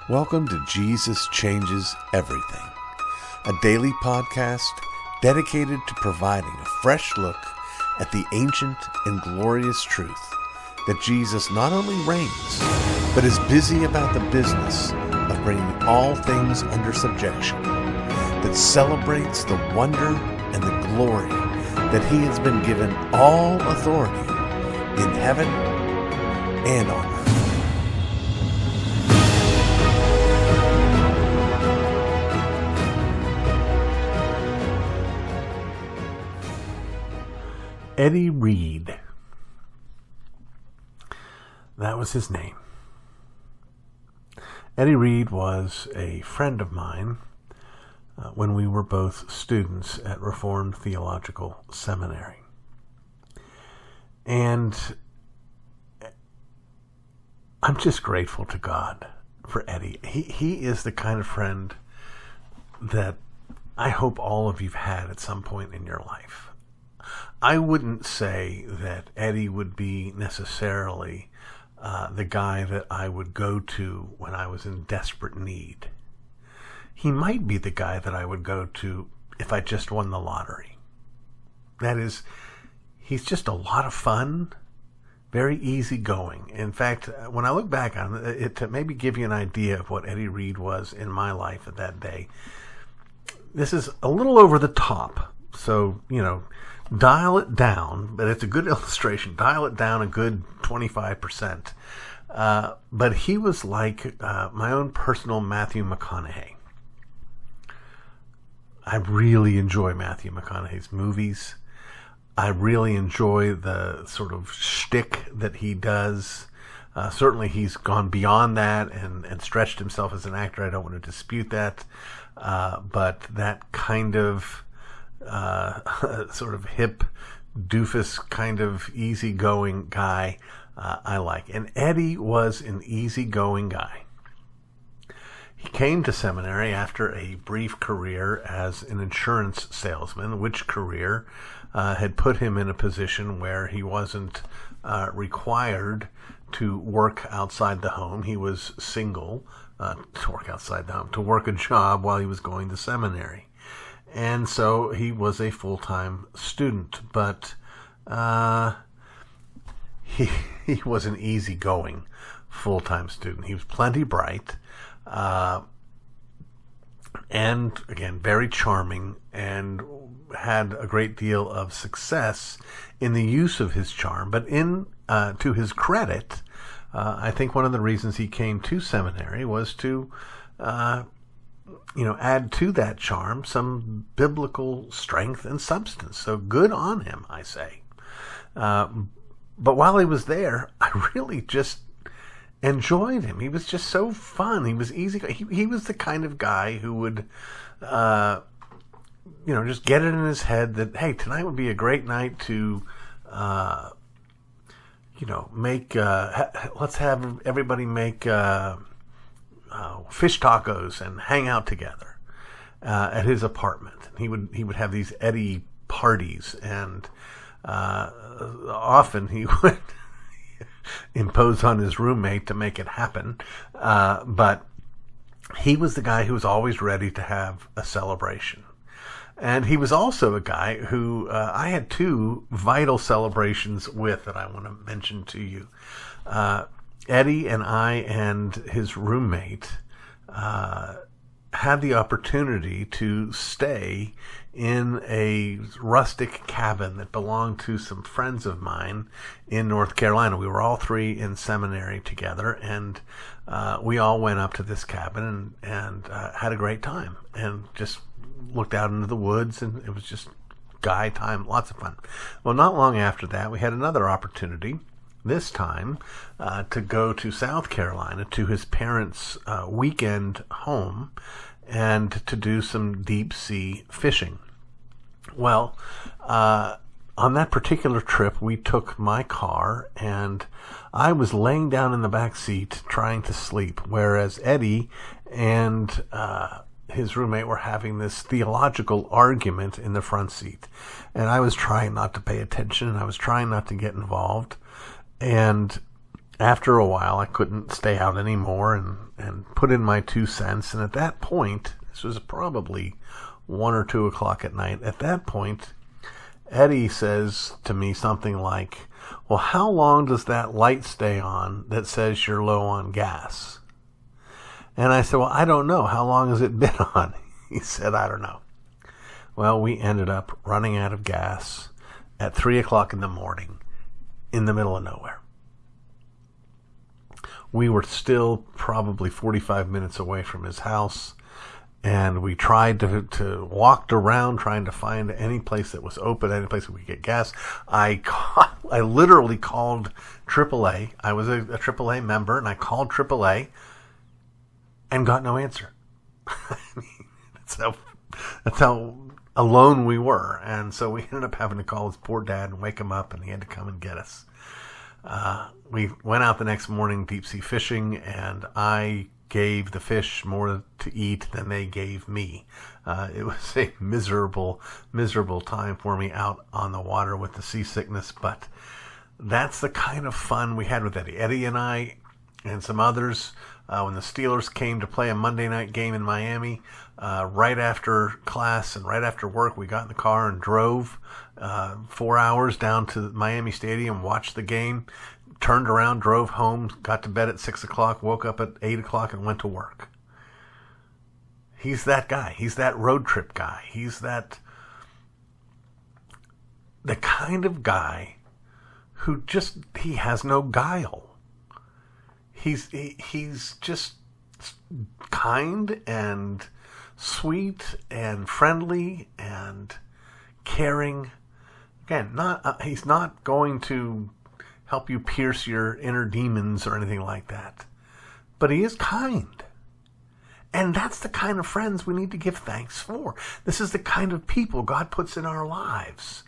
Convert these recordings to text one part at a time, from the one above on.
Welcome to Jesus Changes Everything, a daily podcast dedicated to providing a fresh look at the ancient and glorious truth that Jesus not only reigns, but is busy about the business of bringing all things under subjection, that celebrates the wonder and the glory that he has been given all authority in heaven and on earth. Eddie Reed. That was his name. Eddie Reed was a friend of mine when we were both students at Reformed Theological Seminary. And I'm just grateful to God for Eddie. He is the kind of friend that I hope all of you've had at some point in your life. I wouldn't say that Eddie would be necessarily the guy that I would go to when I was in desperate need. He might be the guy that I would go to if I just won the lottery. That is, he's just a lot of fun, very easygoing. In fact, when I look back on it, to maybe give you an idea of what Eddie Reed was in my life at that day, this is a little over the top. So, dial it down, but it's a good illustration. Dial it down a good 25%. But he was like my own personal Matthew McConaughey. I really enjoy Matthew McConaughey's movies. I really enjoy the sort of shtick that he does. Certainly he's gone beyond that and stretched himself as an actor. I don't want to dispute that. But that kind of sort of hip, doofus, kind of easygoing guy I like. And Eddie was an easygoing guy. He came to seminary after a brief career as an insurance salesman, which career had put him in a position where he wasn't required to work outside the home. He was single to work outside the home, to work a job while he was going to seminary. And so he was a full-time student, but he was an easygoing full-time student. He was plenty bright, and again, very charming, and had a great deal of success in the use of his charm. But to his credit, I think one of the reasons he came to seminary was to add to that charm some biblical strength and substance. So good on him, I say. But while he was there, I really just enjoyed him. He was just so fun. He was easy. He was the kind of guy who would, just get it in his head that, hey, tonight would be a great night to, let's have everybody make fish tacos and hang out together at his apartment. He would have these Eddie parties, and often he would impose on his roommate to make it happen. But he was the guy who was always ready to have a celebration. And he was also a guy who I had two vital celebrations with that I want to mention to you. Eddie and I and his roommate had the opportunity to stay in a rustic cabin that belonged to some friends of mine in North Carolina. We were all three in seminary together, and we all went up to this cabin and had a great time and just looked out into the woods, and it was just guy time, lots of fun. Well, not long after that, we had another opportunity, this time to go to South Carolina to his parents' weekend home and to do some deep sea fishing. Well, on that particular trip, we took my car, and I was laying down in the back seat trying to sleep, whereas Eddie and his roommate were having this theological argument in the front seat. And I was trying not to pay attention, and I was trying not to get involved. And after a while, I couldn't stay out anymore and put in my 2 cents. And at that point, this was probably 1 or 2 o'clock at night. At that point, Eddie says to me something like, well, how long does that light stay on that says you're low on gas? And I said, well, I don't know. How long has it been on? He said, I don't know. Well, we ended up running out of gas at 3 o'clock in the morning in the middle of nowhere. We were still probably 45 minutes away from his house, and we tried to walked around trying to find any place that was open, any place we could get gas. I literally called AAA. I was a AAA member, and I called AAA and got no answer. That's how alone we were. And so we ended up having to call his poor dad and wake him up, and he had to come and get us. We went out the next morning deep sea fishing, and I gave the fish more to eat than they gave me. It was a miserable time for me out on the water with the seasickness, but that's the kind of fun we had with Eddie. Eddie and I and some others, when the Steelers came to play a Monday night game in Miami, right after class and right after work, we got in the car and drove 4 hours down to Miami Stadium, watched the game, turned around, drove home, got to bed at 6 o'clock, woke up at 8 o'clock and went to work. He's that guy. He's that road trip guy. He's the kind of guy who he has no guile. He's just kind and sweet and friendly and caring. Again, he's not going to help you pierce your inner demons or anything like that. But he is kind. And that's the kind of friends we need to give thanks for. This is the kind of people God puts in our lives.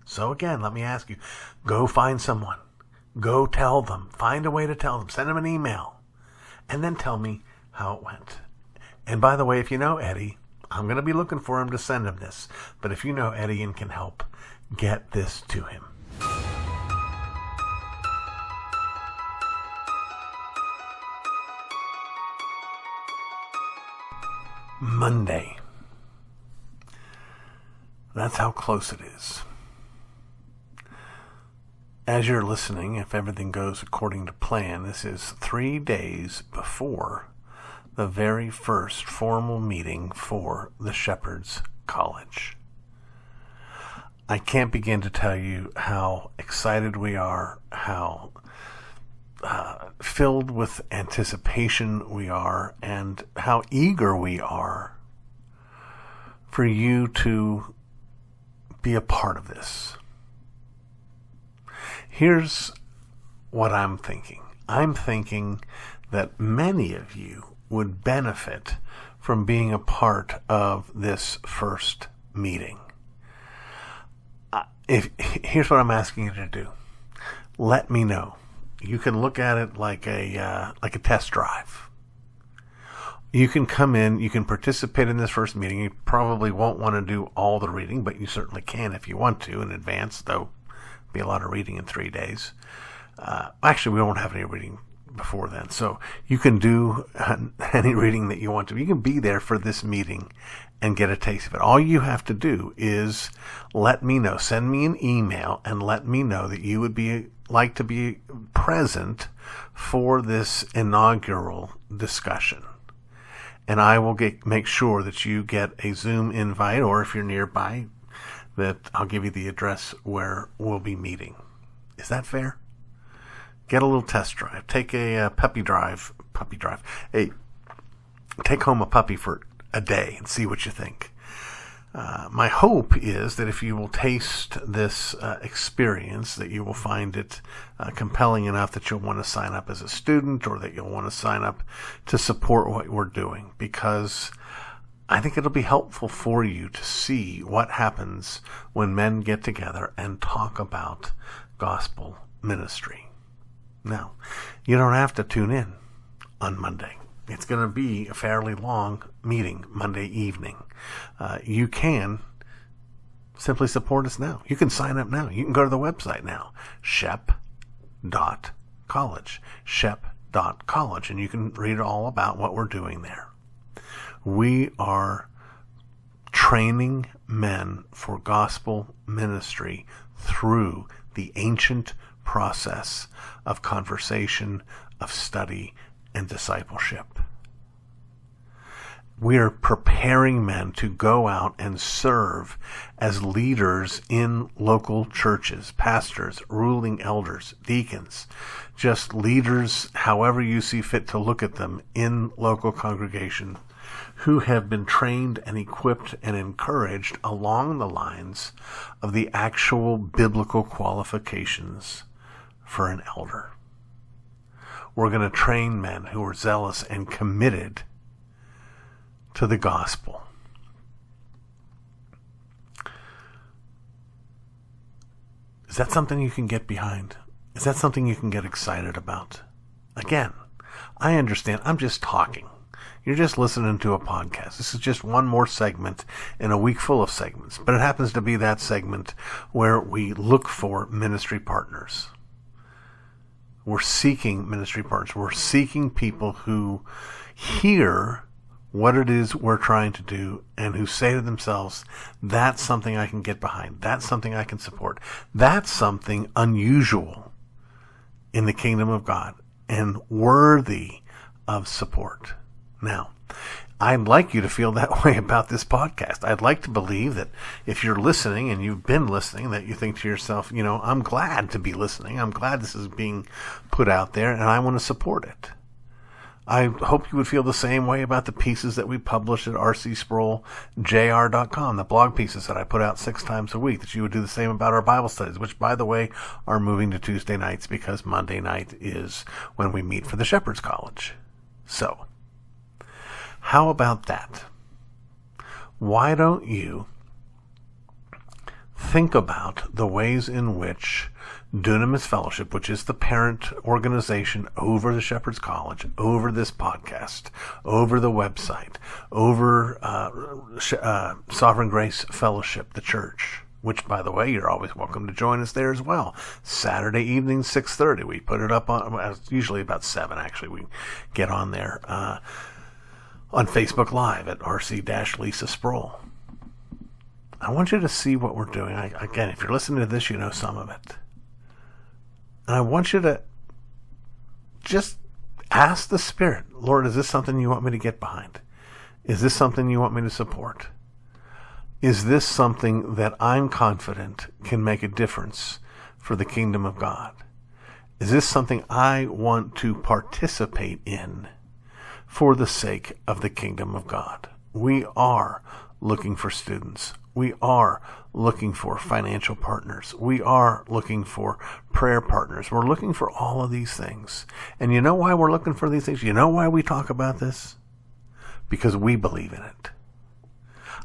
So again, let me ask you, go find someone. Go tell them. Find a way to tell them. Send them an email. And then tell me how it went. And by the way, if you know Eddie, I'm going to be looking for him to send him this. But if you know Eddie and can help, get this to him. Monday. That's how close it is. As you're listening, if everything goes according to plan, this is 3 days before the very first formal meeting for the Shepherd's College. I can't begin to tell you how excited we are, how filled with anticipation we are, and how eager we are for you to be a part of this. Here's what I'm thinking. I'm thinking that many of you would benefit from being a part of this first meeting. Here's what I'm asking you to do. Let me know. You can look at it like a test drive. You can come in, you can participate in this first meeting. You probably won't want to do all the reading, but you certainly can if you want to in advance, though be a lot of reading in 3 days. Actually, we won't have any reading before then, so you can do any reading that you want to. You can be there for this meeting and get a taste of it. All you have to do is let me know. Send me an email and let me know that you would like to be present for this inaugural discussion. And I will make sure that you get a Zoom invite, or if you're nearby, that I'll give you the address where we'll be meeting. Is that fair? Get a little test drive. Take a puppy drive. Take home a puppy for a day and see what you think. My hope is that if you will taste this experience, that you will find it compelling enough that you'll want to sign up as a student, or that you'll want to sign up to support what we're doing, because I think it'll be helpful for you to see what happens when men get together and talk about gospel ministry. Now, you don't have to tune in on Monday. It's going to be a fairly long meeting Monday evening. You can simply support us now. You can sign up now. You can go to the website now, shep.church. College, shep.college, and you can read all about what we're doing there. We are training men for gospel ministry through the ancient process of conversation, of study, and discipleship. We are preparing men to go out and serve as leaders in local churches, pastors, ruling elders, deacons, just leaders, however you see fit to look at them in local congregation, who have been trained and equipped and encouraged along the lines of the actual biblical qualifications for an elder. We're going to train men who are zealous and committed to the gospel. Is that something you can get behind? Is that something you can get excited about? Again, I understand. I'm just talking. You're just listening to a podcast. This is just one more segment in a week full of segments. But it happens to be that segment where we look for ministry partners. We're seeking ministry partners. We're seeking people who hear what it is we're trying to do and who say to themselves, that's something I can get behind. That's something I can support. That's something unusual in the kingdom of God and worthy of support. Now, I'd like you to feel that way about this podcast. I'd like to believe that if you're listening and you've been listening, that you think to yourself, I'm glad to be listening. I'm glad this is being put out there and I want to support it. I hope you would feel the same way about the pieces that we publish at rcsproul.jr.com, the blog pieces that I put out 6 times a week, that you would do the same about our Bible studies, which, by the way, are moving to Tuesday nights because Monday night is when we meet for the Shepherd's College. So, how about that? Why don't you think about the ways in which Dunamis Fellowship, which is the parent organization over the Shepherd's College, over this podcast, over the website, over Sovereign Grace Fellowship, the church, which, by the way, you're always welcome to join us there as well. Saturday evening, 6:30. We put it up on, usually about 7, actually. We get on there on Facebook Live at RC-Lisa Sproul. I want you to see what we're doing. Again, if you're listening to this, you know some of it. And I want you to just ask the Spirit, Lord, is this something you want me to get behind? Is this something you want me to support? Is this something that I'm confident can make a difference for the kingdom of God? Is this something I want to participate in for the sake of the kingdom of God? We are looking for students. We are looking for financial partners. We are looking for prayer partners. We're looking for all of these things. And you know why we're looking for these things? You know why we talk about this? Because we believe in it.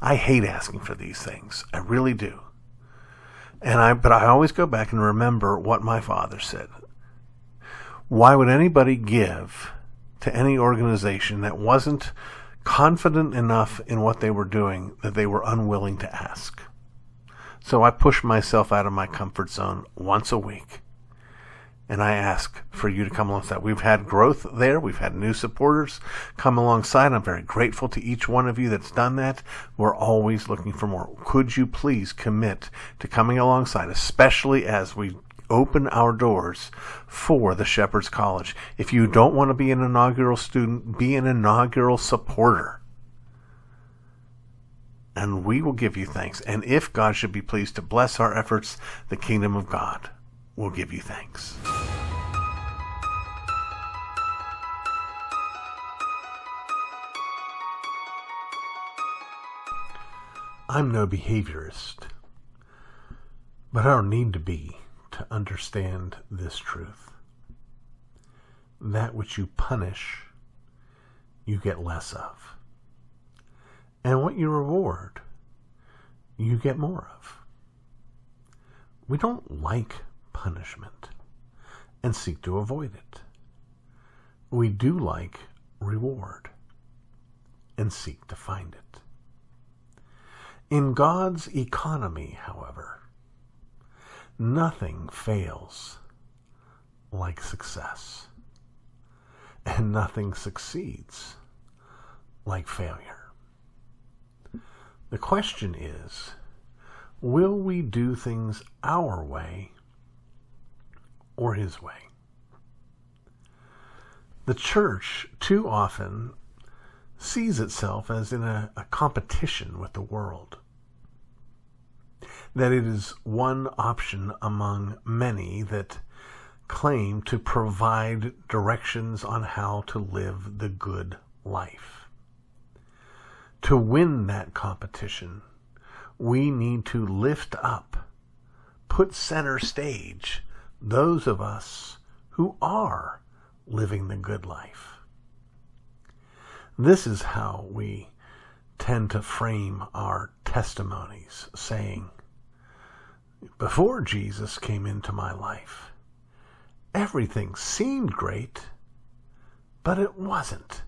I hate asking for these things. I really do. But I always go back and remember what my father said. Why would anybody give to any organization that wasn't confident enough in what they were doing that they were unwilling to ask? So I push myself out of my comfort zone once a week, and I ask for you to come alongside. We've had growth there. We've had new supporters come alongside. I'm very grateful to each one of you that's done that. We're always looking for more. Could you please commit to coming alongside, especially as we open our doors for the Shepherd's College? If you don't want to be an inaugural student, be an inaugural supporter. And we will give you thanks. And if God should be pleased to bless our efforts, the kingdom of God will give you thanks. I'm no behaviorist, but I don't need to be to understand this truth. That which you punish, you get less of. And what you reward, you get more of. We don't like punishment and seek to avoid it. We do like reward and seek to find it. In God's economy, however, nothing fails like success, and nothing succeeds like failure. The question is, will we do things our way or His way? The church too often sees itself as in a competition with the world, that it is one option among many that claim to provide directions on how to live the good life. To win that competition, we need to lift up, put center stage, those of us who are living the good life. This is how we tend to frame our testimonies, saying, before Jesus came into my life, everything seemed great, but it wasn't.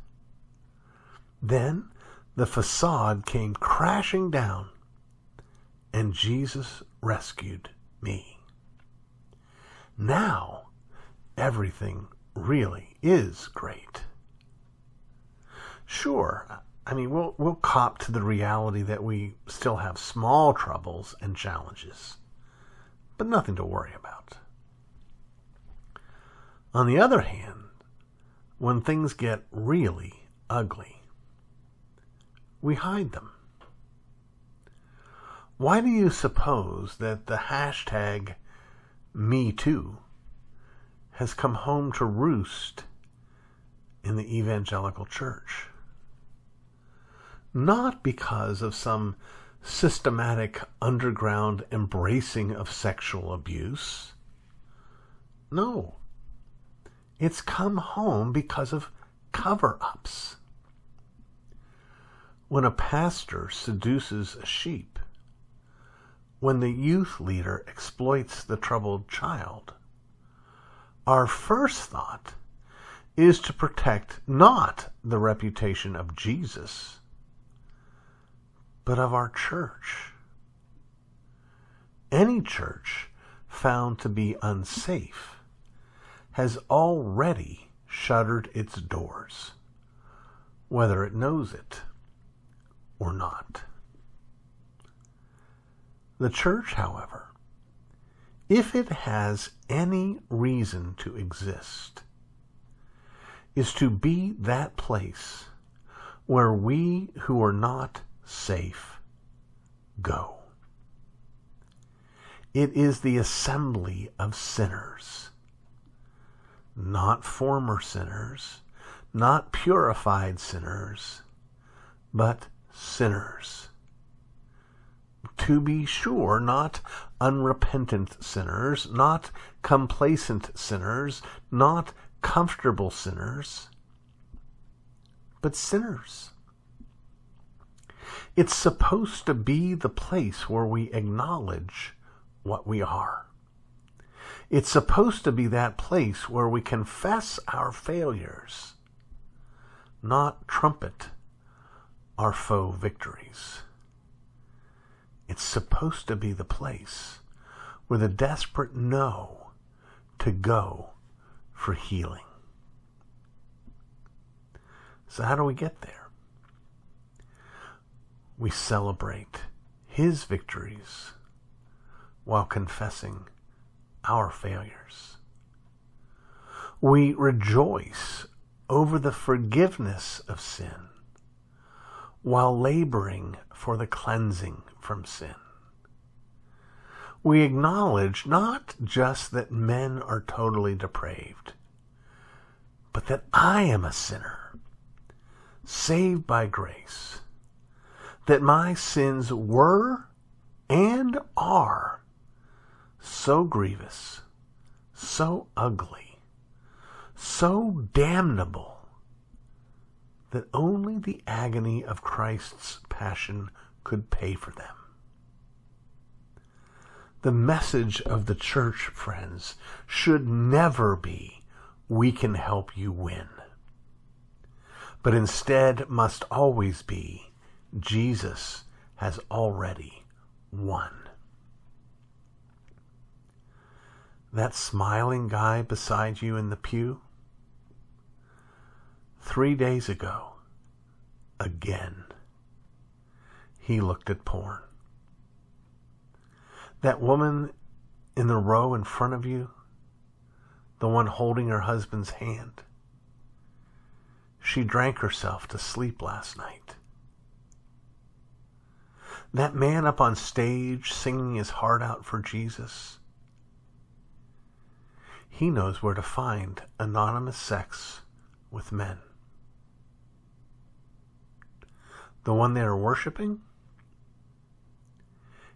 Then the facade came crashing down, and Jesus rescued me. Now, everything really is great. Sure, we'll cop to the reality that we still have small troubles and challenges, but nothing to worry about. On the other hand, when things get really ugly, we hide them. Why do you suppose that the hashtag #MeToo has come home to roost in the evangelical church? Not because of some systematic underground embracing of sexual abuse. No. It's come home because of cover-ups. When a pastor seduces a sheep, when the youth leader exploits the troubled child, our first thought is to protect not the reputation of Jesus, but of our church. Any church found to be unsafe has already shuttered its doors, whether it knows it or not. The church, however, if it has any reason to exist, is to be that place where we who are not safe go. It is the assembly of sinners, not former sinners, not purified sinners, but sinners. To be sure, not unrepentant sinners, not complacent sinners, not comfortable sinners, but sinners. It's supposed to be the place where we acknowledge what we are. It's supposed to be that place where we confess our failures, not trumpet our faux victories. It's supposed to be the place where the desperate know to go for healing. So how do we get there? We celebrate His victories while confessing our failures. We rejoice over the forgiveness of sin while laboring for the cleansing from sin. We acknowledge not just that men are totally depraved, but that I am a sinner, saved by grace, that my sins were and are so grievous, so ugly, so damnable, that only the agony of Christ's passion could pay for them. The message of the church, friends, should never be, we can help you win, but instead must always be, Jesus has already won. That smiling guy beside you in the pew? 3 days ago, again, he looked at porn. That woman in the row in front of you, the one holding her husband's hand, she drank herself to sleep last night. That man up on stage singing his heart out for Jesus, he knows where to find anonymous sex with men. The one they are worshiping,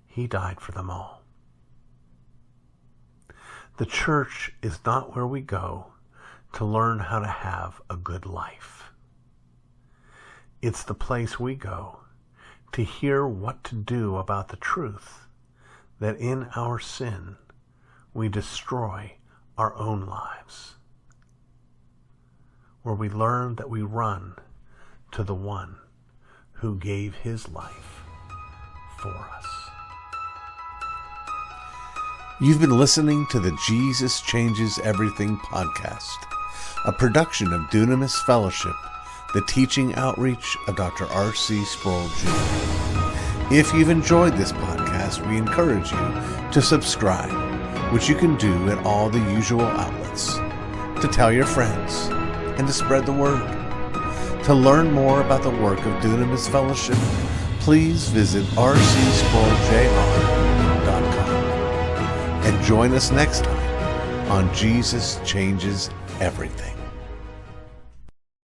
he died for them all. The church is not where we go to learn how to have a good life. It's the place we go to hear what to do about the truth that in our sin we destroy our own lives, where we learn that we run to the one who gave his life for us. You've been listening to the Jesus Changes Everything podcast, a production of Dunamis Fellowship, the teaching outreach of Dr. R.C. Sproul Jr. If you've enjoyed this podcast, we encourage you to subscribe, which you can do at all the usual outlets, to tell your friends, and to spread the word. To learn more about the work of Dunamis Fellowship, please visit rcsproulJR.com. And join us next time on Jesus Changes Everything.